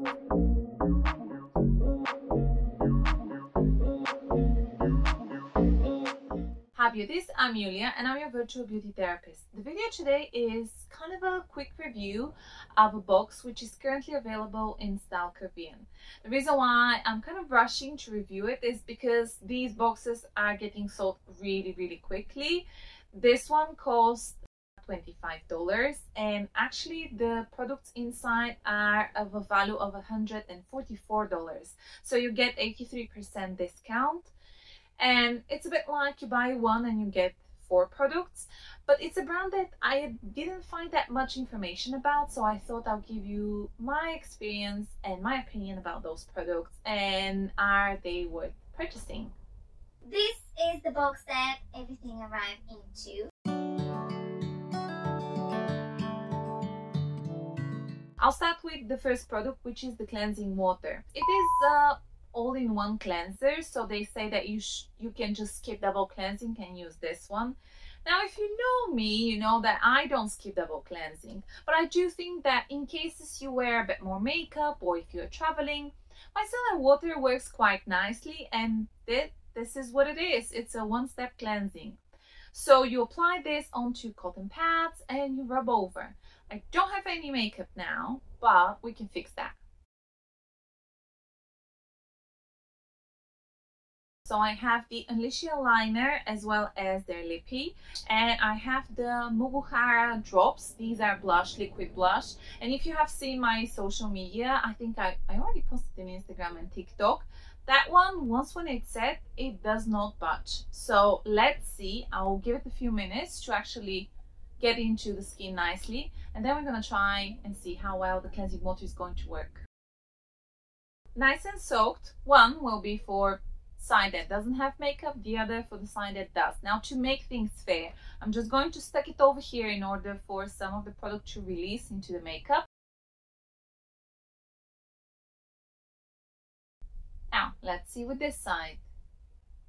Hi Beauties, I'm Hyaah and I'm your virtual beauty therapist. The video today is kind of a quick review of a box which is currently available in Style Caribbean. The reason why I'm kind of rushing to review it is because these boxes are getting sold really quickly. This one costs $25 and actually the products inside are of a value of $144, so you get 83% discount. And it's a bit like you buy one and you get 4 products, but it's a brand that I didn't find that much information about, so I thought I'll give you my experience and my opinion about those products and are they worth purchasing. This is the box that everything arrived into. I'll start with the first product, which is the cleansing water. It is all-in-one cleanser, so they say that you can just skip double cleansing and use this one. Now if you know me, you know that I don't skip double cleansing, but I do think that in cases you wear a bit more makeup or if you're traveling, micellar water works quite nicely, and this is what it is. It's a one-step cleansing. So you apply this onto cotton pads and you rub over. I don't have any makeup now, but we can fix that. So I have the Unleashia liner as well as their lippy, and I have the Hyaah drops. These are blush, liquid blush, and if you have seen my social media, I think I already posted in Instagram and TikTok. That one, once when it's set, it does not budge. So let's see, I'll give it a few minutes to actually get into the skin nicely, and then we're gonna try and see how well the cleansing water is going to work. Nice and soaked. One will be for side that doesn't have makeup, the other for the side that does. Now to make things fair, I'm just going to stick it over here in order for some of the product to release into the makeup. Now let's see with this side.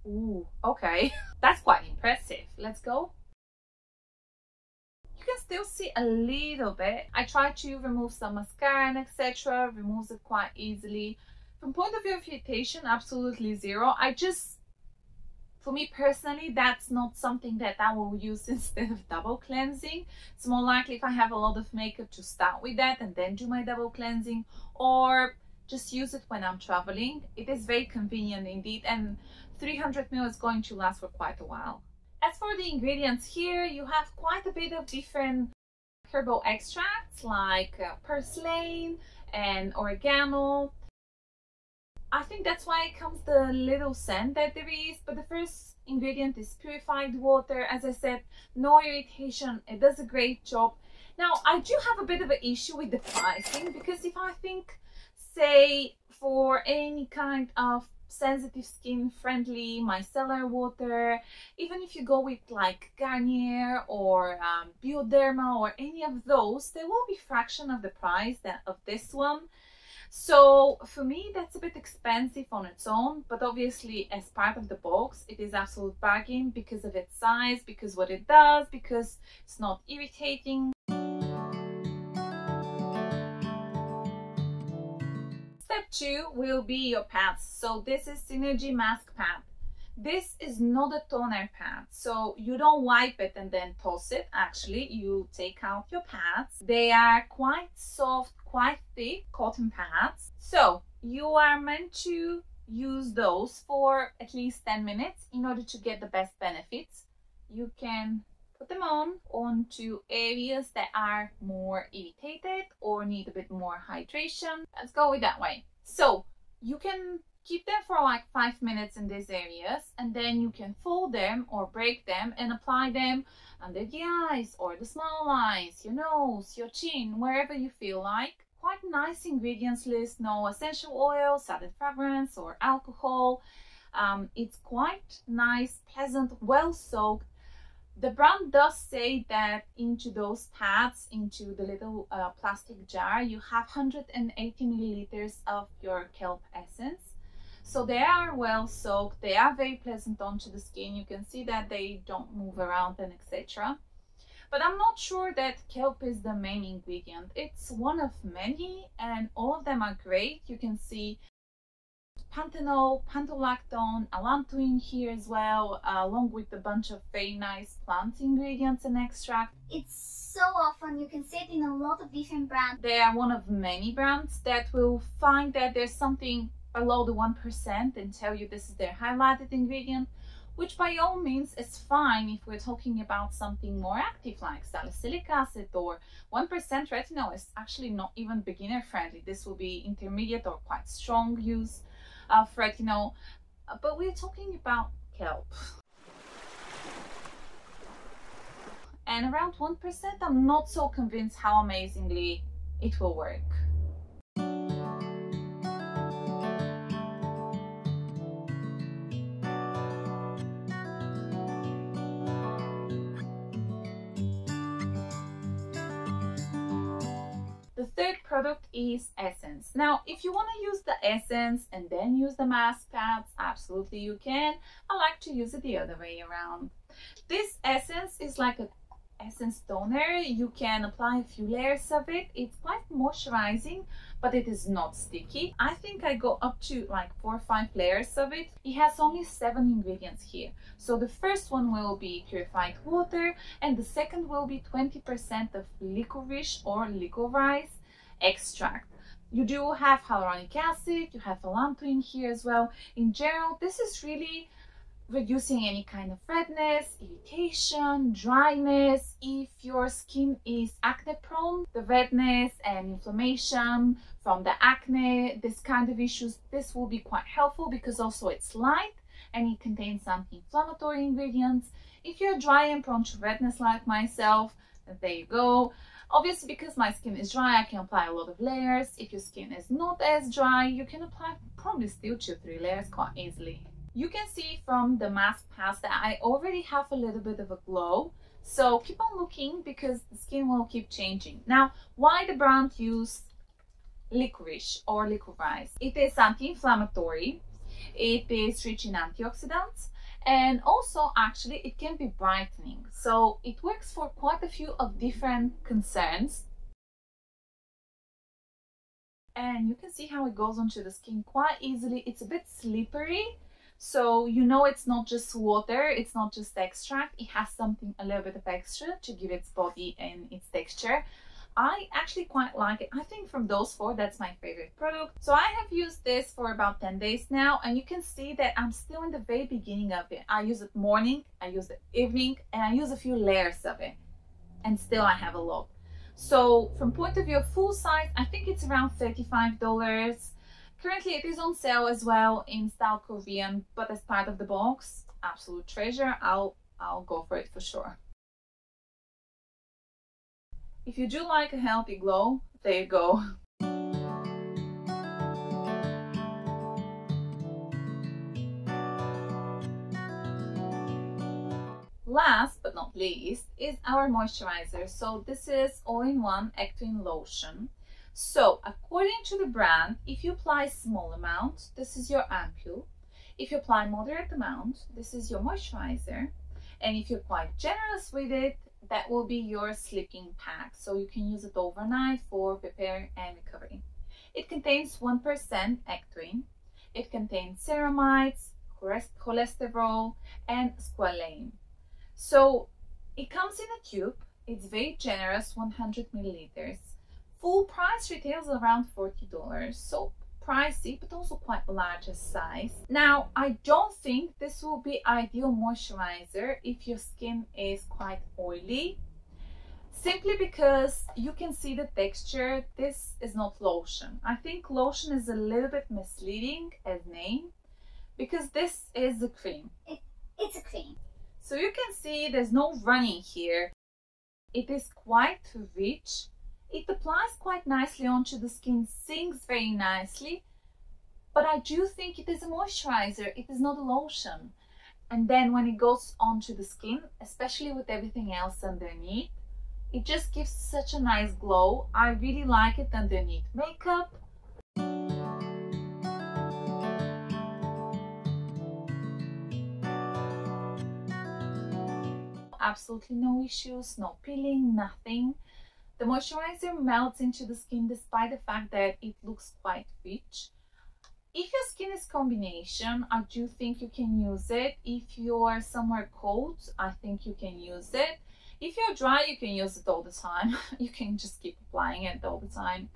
Ooh, okay, that's quite impressive. Let's go. You can still see a little bit. I tried to remove some mascara and etc. Removes it quite easily. From point of view of irritation, absolutely zero. For me personally, that's not something that I will use instead of double cleansing. It's more likely if I have a lot of makeup to start with that and then do my double cleansing, or just use it when I'm traveling. It is very convenient indeed, and 300 ml is going to last for quite a while. As for the ingredients here, you have quite a bit of different herbal extracts like purslane and oregano. I think that's why it comes the little scent that there is, but the first ingredient is purified water. As I said, no irritation, it does a great job. Now I do have a bit of an issue with the pricing, because if I think, say, for any kind of sensitive skin friendly micellar water, even if you go with like Garnier or Bioderma or any of those, they will be fraction of the price of this one. So for me that's a bit expensive on its own, but obviously as part of the box it is absolute bargain because of its size, because what it does, because it's not irritating. Step 2 will be your pads. So this is Synergy Mask Pad. This is not a toner pad, so you don't wipe it and then toss it. Actually, you take out your pads. They are quite soft, quite thick cotton pads. So you are meant to use those for at least 10 minutes in order to get the best benefits. You can put them onto areas that are more irritated or need a bit more hydration. Let's go with that way. So you can keep them for like 5 minutes in these areas, and then you can fold them or break them and apply them under the eyes or the small lines, your nose, your chin, wherever you feel like. Quite nice ingredients list, no essential oils, added fragrance or alcohol. It's quite nice, pleasant, well soaked. The brand does say that into those pads, into the little plastic jar, you have 180 milliliters of your kelp essence. So they are well soaked, they are very pleasant onto the skin. You can see that they don't move around and etc. But I'm not sure that kelp is the main ingredient. It's one of many and all of them are great. You can see panthenol, pantolactone, allantoin here as well, along with a bunch of very nice plant ingredients and extract. It's so often you can see it in a lot of different brands. They are one of many brands that will find that there's something below the 1% and tell you this is their highlighted ingredient, which by all means is fine if we're talking about something more active like salicylic acid or 1% retinol is actually not even beginner friendly. This will be intermediate or quite strong use of retinol, but we're talking about kelp. And around 1%, I'm not so convinced how amazingly it will work. The third product is essence. Now, if you want to use the essence and then use the mask pads, absolutely you can. I like to use it the other way around. This essence is like an essence toner. You can apply a few layers of it. It's quite moisturizing, but it is not sticky. I think I go up to like 4 or 5 layers of it. It has only 7 ingredients here. So the first one will be purified water and the second will be 20% of licorice or licorice extract. You do have hyaluronic acid, you have allantoin here as well. In general, this is really reducing any kind of redness, irritation, dryness. If your skin is acne prone, the redness and inflammation from the acne, this kind of issues, this will be quite helpful because also it's light and it contains anti-inflammatory ingredients. If you're dry and prone to redness like myself, there you go. Obviously, because my skin is dry, I can apply a lot of layers. If your skin is not as dry, you can apply probably still 2 or 3 layers quite easily. You can see from the mask pads that I already have a little bit of a glow. So keep on looking because the skin will keep changing. Now, why the brand use licorice or licorice? It is anti-inflammatory. It is rich in antioxidants. And also, actually, it can be brightening. So it works for quite a few of different concerns. And you can see how it goes onto the skin quite easily. It's a bit slippery. So you know it's not just water, it's not just extract, it has something a little bit of extra to give its body and its texture. I actually quite like it. I think from those 4, that's my favorite product. So I have used this for about 10 days now, and you can see that I'm still in the very beginning of it. I use it morning, I use it evening, and I use a few layers of it, and still I have a lot. So from point of view of full size, I think it's around $35. Currently it is on sale as well in style Korean, but as part of the box, absolute treasure. I'll go for it for sure. If you do like a healthy glow, there you go. Last but not least is our moisturizer. So this is all-in-one Ectoin lotion. So according to the brand, if you apply small amount, this is your ampule. If you apply moderate amount, this is your moisturizer. And if you're quite generous with it, that will be your sleeping pack. So you can use it overnight for repair and recovery. It contains 1% Ectoin. It contains ceramides, cholesterol, and squalane. So it comes in a tube. It's very generous, 100 milliliters. Full price retails around $40, so pricey but also quite large size. Now, I don't think this will be ideal moisturizer if your skin is quite oily, simply because you can see the texture. This is not lotion. I think lotion is a little bit misleading as name because this is a cream. It's a cream. So you can see there's no running here. It is quite rich. It applies quite nicely onto the skin, sinks very nicely, but I do think it is a moisturizer. It is not a lotion. And then when it goes onto the skin, especially with everything else underneath, it just gives such a nice glow. I really like it underneath makeup. absolutely no issues, no peeling, nothing. The moisturizer melts into the skin despite the fact that it looks quite rich. If your skin is combination, I do think you can use it. If you're somewhere cold, I think you can use it. If you're dry, you can use it all the time. You can just keep applying it all the time.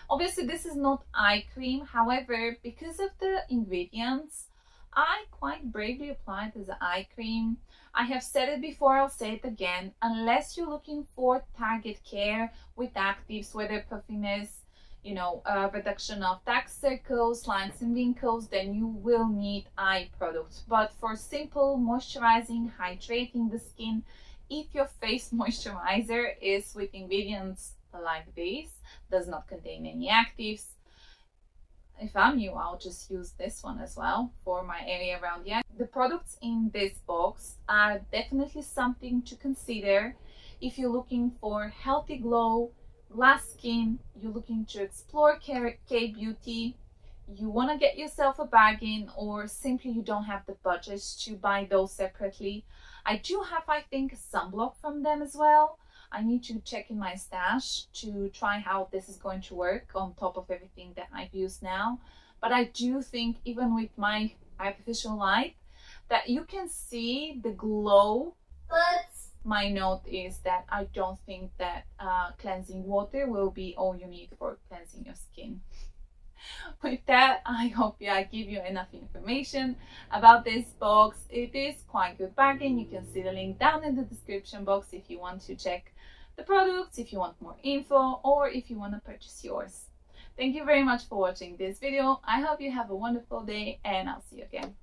Obviously, this is not eye cream. However, because of the ingredients, I quite bravely apply it as an eye cream. I have said it before, I'll say it again. Unless you're looking for target care with actives, whether puffiness, you know, reduction of dark circles, lines and wrinkles, then you will need eye products. But for simple moisturizing, hydrating the skin, if your face moisturizer is with ingredients like this, does not contain any actives, if I'm you, I'll just use this one as well for my area around the eye. The products in this box are definitely something to consider if you're looking for healthy glow, glass skin, you're looking to explore K-beauty, you want to get yourself a bargain, or simply you don't have the budget to buy those separately. I do have, I think, sunblock from them as well. I need to check in my stash to try how this is going to work on top of everything that I've used now. But I do think even with my artificial light that you can see the glow. But my note is that I don't think that cleansing water will be all you need for cleansing your skin. With that, I hope I give you enough information about this box. It is quite good bargain. You can see the link down in the description box if you want to check the products, if you want more info, or if you want to purchase yours. Thank you very much for watching this video. I hope you have a wonderful day, and I'll see you again.